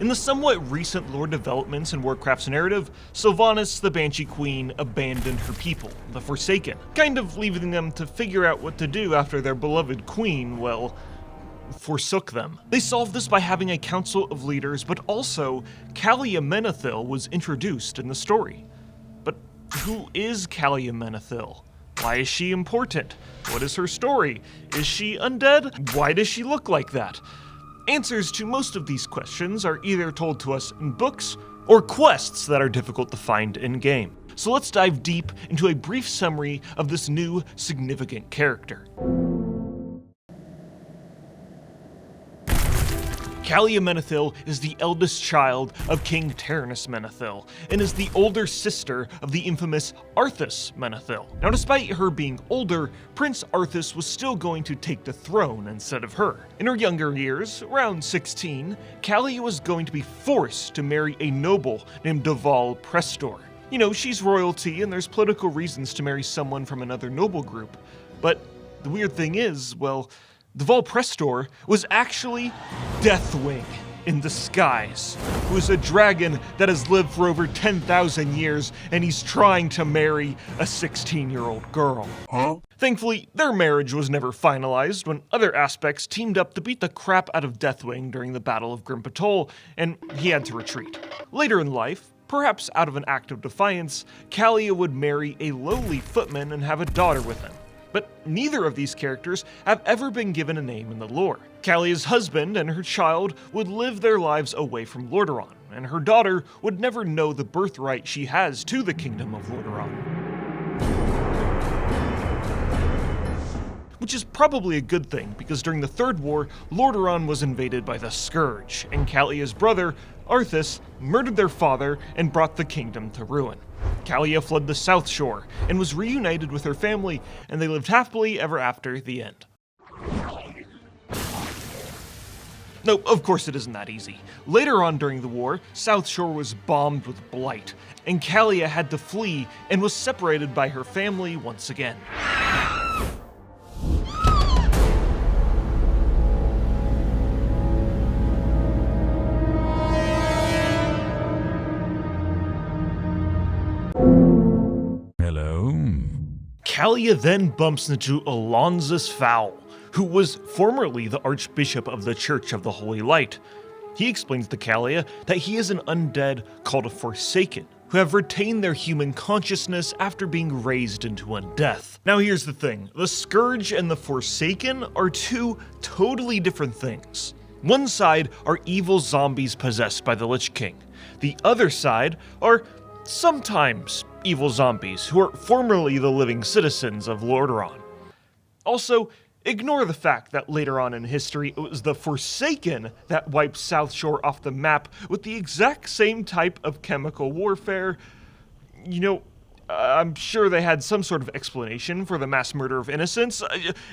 In the somewhat recent lore developments in Warcraft's narrative, Sylvanas, the Banshee Queen, abandoned her people, the Forsaken, kind of leaving them to figure out what to do after their beloved queen, well, forsook them. They solved this by having a council of leaders, but also Calia Menethil was introduced in the story. But who is Calia Menethil? Why is she important? What is her story? Is she undead? Why does she look like that? Answers to most of these questions are either told to us in books or quests that are difficult to find in-game. So let's dive deep into a brief summary of this new significant character. Calia Menethil is the eldest child of King Tyrannus Menethil, and is the older sister of the infamous Arthas Menethil. Now, despite her being older, Prince Arthas was still going to take the throne instead of her. In her younger years, around 16, Calia was going to be forced to marry a noble named Deval Prestor. You know, she's royalty, and there's political reasons to marry someone from another noble group. But the weird thing is, well, Deval Prestor was actually Deathwing in disguise, who is a dragon that has lived for over 10,000 years, and he's trying to marry a 16-year-old girl. Thankfully, their marriage was never finalized when other aspects teamed up to beat the crap out of Deathwing during the Battle of Grim Patol, and he had to retreat. Later in life, perhaps out of an act of defiance, Calia would marry a lowly footman and have a daughter with him. But neither of these characters have ever been given a name in the lore. Calia's husband and her child would live their lives away from Lordaeron, and her daughter would never know the birthright she has to the kingdom of Lordaeron. Which is probably a good thing, because during the Third War, Lordaeron was invaded by the Scourge, and Calia's brother, Arthas, murdered their father and brought the kingdom to ruin. Calia fled the South Shore and was reunited with her family, and they lived happily ever after the end. No, of course it isn't that easy. Later on during the war, South Shore was bombed with blight, and Calia had to flee and was separated by her family once again. Calia then bumps into Alonzus Fowl, who was formerly the Archbishop of the Church of the Holy Light. He explains to Calia that he is an undead called a Forsaken, who have retained their human consciousness after being raised into undeath. Now here's the thing, the Scourge and the Forsaken are two totally different things. One side are evil zombies possessed by the Lich King. The other side are sometimes evil zombies who are formerly the living citizens of Lordaeron. Also, ignore the fact that later on in history it was the Forsaken that wiped South Shore off the map with the exact same type of chemical warfare. You know, I'm sure they had some sort of explanation for the mass murder of innocents.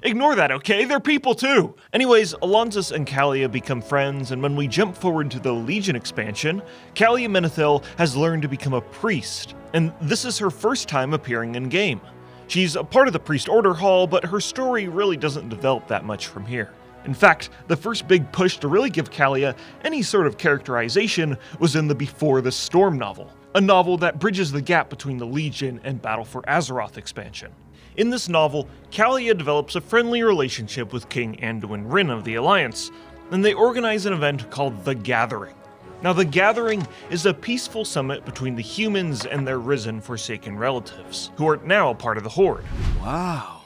Ignore that, okay? They're people too! Anyways, Alonzus and Calia become friends, and when we jump forward to the Legion expansion, Calia Menethil has learned to become a priest, and this is her first time appearing in-game. She's a part of the Priest Order Hall, but her story really doesn't develop that much from here. In fact, the first big push to really give Calia any sort of characterization was in the Before the Storm novel, a novel that bridges the gap between the Legion and Battle for Azeroth expansion. In this novel, Calia develops a friendly relationship with King Anduin Wrynn of the Alliance, and they organize an event called The Gathering. Now, The Gathering is a peaceful summit between the humans and their risen Forsaken relatives, who are now a part of the Horde. Wow.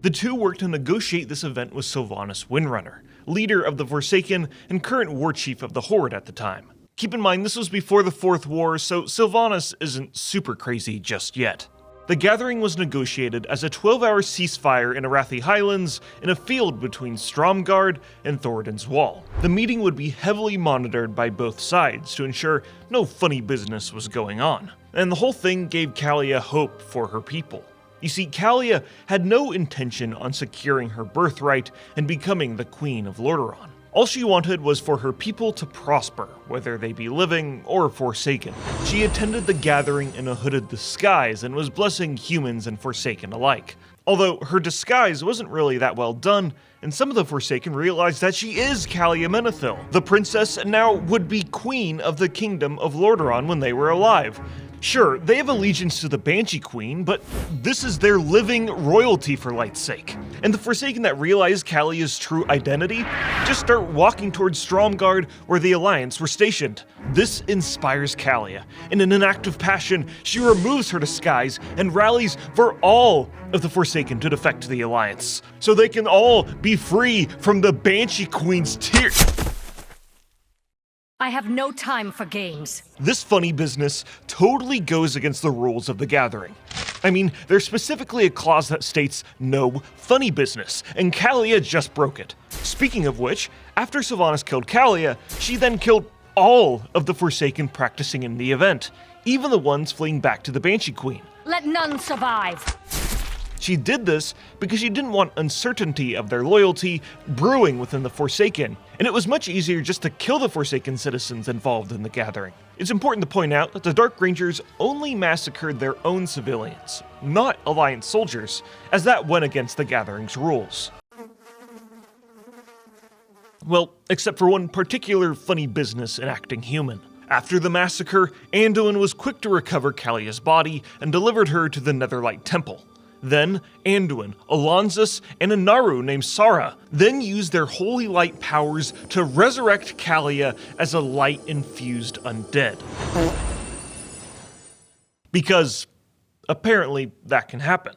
The two work to negotiate this event with Sylvanas Windrunner, leader of the Forsaken and current war chief of the Horde at the time. Keep in mind, this was before the Fourth War, so Sylvanas isn't super crazy just yet. The Gathering was negotiated as a 12-hour ceasefire in Arathi Highlands in a field between Stromgarde and Thoradin's Wall. The meeting would be heavily monitored by both sides to ensure no funny business was going on, and the whole thing gave Calia hope for her people. You see, Calia had no intention on securing her birthright and becoming the Queen of Lordaeron. All she wanted was for her people to prosper, whether they be living or Forsaken. She attended the gathering in a hooded disguise and was blessing humans and Forsaken alike. Although her disguise wasn't really that well done, and some of the Forsaken realized that she is Calia Menethil, the princess and now would-be queen of the kingdom of Lordaeron when they were alive. Sure, they have allegiance to the Banshee Queen, but this is their living royalty for light's sake. And the Forsaken that realize Calia's true identity just start walking towards Stromgarde where the Alliance were stationed. This inspires Calia, and in an act of passion, she removes her disguise and rallies for all of the Forsaken to defect to the Alliance, so they can all be free from the Banshee Queen's tears. I have no time for games. This funny business totally goes against the rules of the gathering. I mean, there's specifically a clause that states no funny business, and Calia just broke it. Speaking of which, after Sylvanas killed Calia, she then killed all of the Forsaken practicing in the event, even the ones fleeing back to the Banshee Queen. Let none survive. She did this because she didn't want uncertainty of their loyalty brewing within the Forsaken, and it was much easier just to kill the Forsaken citizens involved in the gathering. It's important to point out that the Dark Rangers only massacred their own civilians, not Alliance soldiers, as that went against the gathering's rules. Well, except for one particular funny business in acting human. After the massacre, Anduin was quick to recover Calia's body and delivered her to the Netherlight Temple. Then, Anduin, Alonzus, and a Naru named Sara then used their holy light powers to resurrect Calia as a light-infused undead. Because, apparently, that can happen.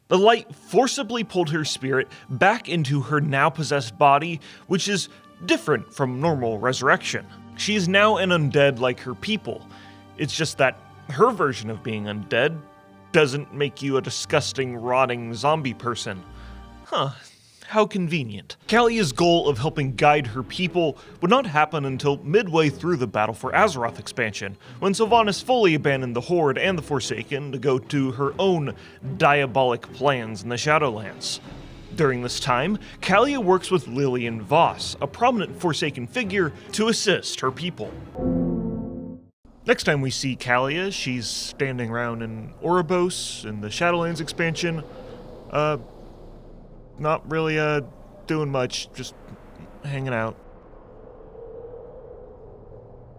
The light forcibly pulled her spirit back into her now-possessed body, which is different from normal resurrection. She is now an undead like her people. It's just that her version of being undead doesn't make you a disgusting, rotting zombie person. Huh, how convenient. Calia's goal of helping guide her people would not happen until midway through the Battle for Azeroth expansion, when Sylvanas fully abandoned the Horde and the Forsaken to go to her own diabolic plans in the Shadowlands. During this time, Calia works with Lillian Voss, a prominent Forsaken figure, to assist her people. Next time we see Calia, she's standing around in Oribos in the Shadowlands expansion. Not really, doing much, just hanging out.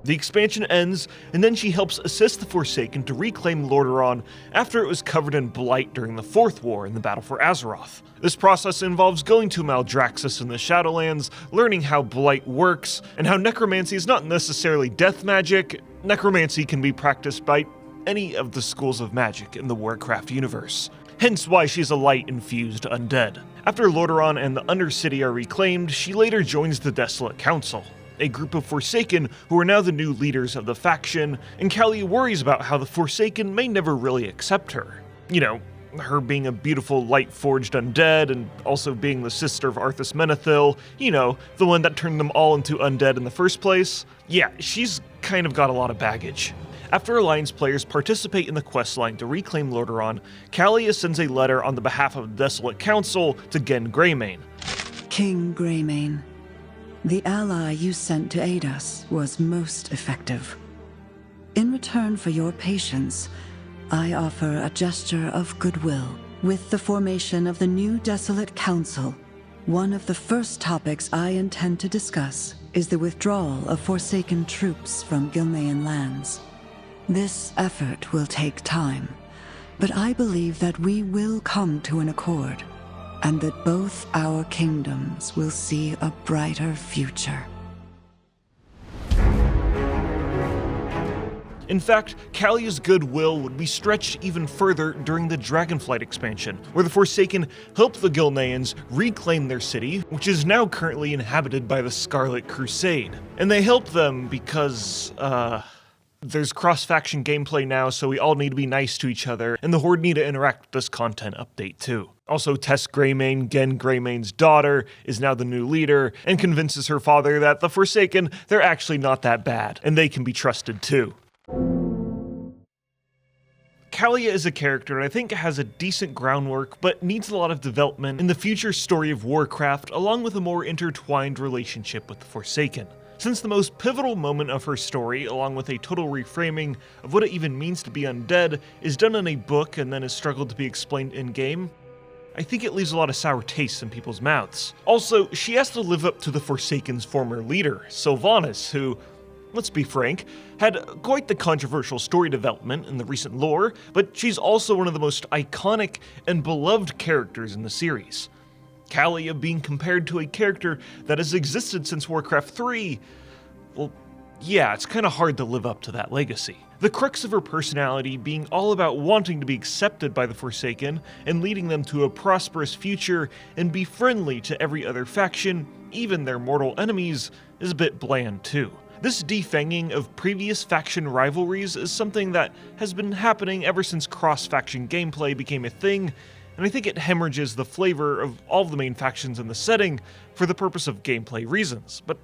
The expansion ends, and then she helps assist the Forsaken to reclaim Lordaeron after it was covered in blight during the Fourth War in the Battle for Azeroth. This process involves going to Maldraxxus in the Shadowlands, learning how blight works, and how necromancy is not necessarily death magic. Necromancy can be practiced by any of the schools of magic in the Warcraft universe. Hence why she's a light-infused undead. After Lordaeron and the Undercity are reclaimed, she later joins the Desolate Council, a group of Forsaken who are now the new leaders of the faction, and Calia worries about how the Forsaken may never really accept her. You know, her being a beautiful light-forged undead, and also being the sister of Arthas Menethil, you know, the one that turned them all into undead in the first place. Yeah, she's kind of got a lot of baggage. After Alliance players participate in the questline to reclaim Lordaeron, Calia sends a letter on the behalf of the Desolate Council to Genn Greymane. King Greymane, the ally you sent to aid us was most effective. In return for your patience, I offer a gesture of goodwill. With the formation of the new Desolate Council, one of the first topics I intend to discuss is the withdrawal of Forsaken troops from Gilnean lands. This effort will take time, but I believe that we will come to an accord, and that both our kingdoms will see a brighter future. In fact, Calia's goodwill would be stretched even further during the Dragonflight expansion, where the Forsaken helped the Gilneans reclaim their city, which is now currently inhabited by the Scarlet Crusade. And they helped them because, there's cross-faction gameplay now, so we all need to be nice to each other, and the Horde need to interact with this content update too. Also, Tess Greymane, Genn Greymane's daughter, is now the new leader, and convinces her father that the Forsaken, they're actually not that bad, and they can be trusted too. Calia is a character I think has a decent groundwork, but needs a lot of development in the future story of Warcraft, along with a more intertwined relationship with the Forsaken. Since the most pivotal moment of her story, along with a total reframing of what it even means to be undead, is done in a book and then has struggled to be explained in-game, I think it leaves a lot of sour tastes in people's mouths. Also, she has to live up to the Forsaken's former leader, Sylvanas, who, let's be frank, had quite the controversial story development in the recent lore, but she's also one of the most iconic and beloved characters in the series. Calia being compared to a character that has existed since Warcraft 3, well, yeah, it's kinda hard to live up to that legacy. The crux of her personality being all about wanting to be accepted by the Forsaken and leading them to a prosperous future and be friendly to every other faction, even their mortal enemies, is a bit bland too. This defanging of previous faction rivalries is something that has been happening ever since cross-faction gameplay became a thing, and I think it hemorrhages the flavor of all of the main factions in the setting for the purpose of gameplay reasons. But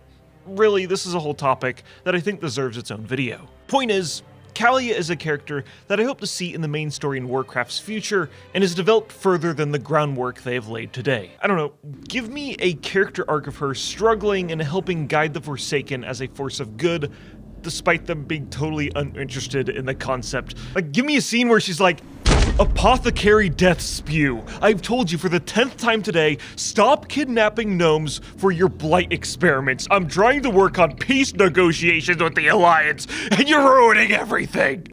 really, this is a whole topic that I think deserves its own video. Point is, Calia is a character that I hope to see in the main story in Warcraft's future, and is developed further than the groundwork they have laid today. I don't know, give me a character arc of her struggling and helping guide the Forsaken as a force of good, despite them being totally uninterested in the concept. Like, give me a scene where she's like, "Apothecary death spew. I've told you for the 10th time today, stop kidnapping gnomes for your blight experiments. I'm trying to work on peace negotiations with the Alliance, and you're ruining everything."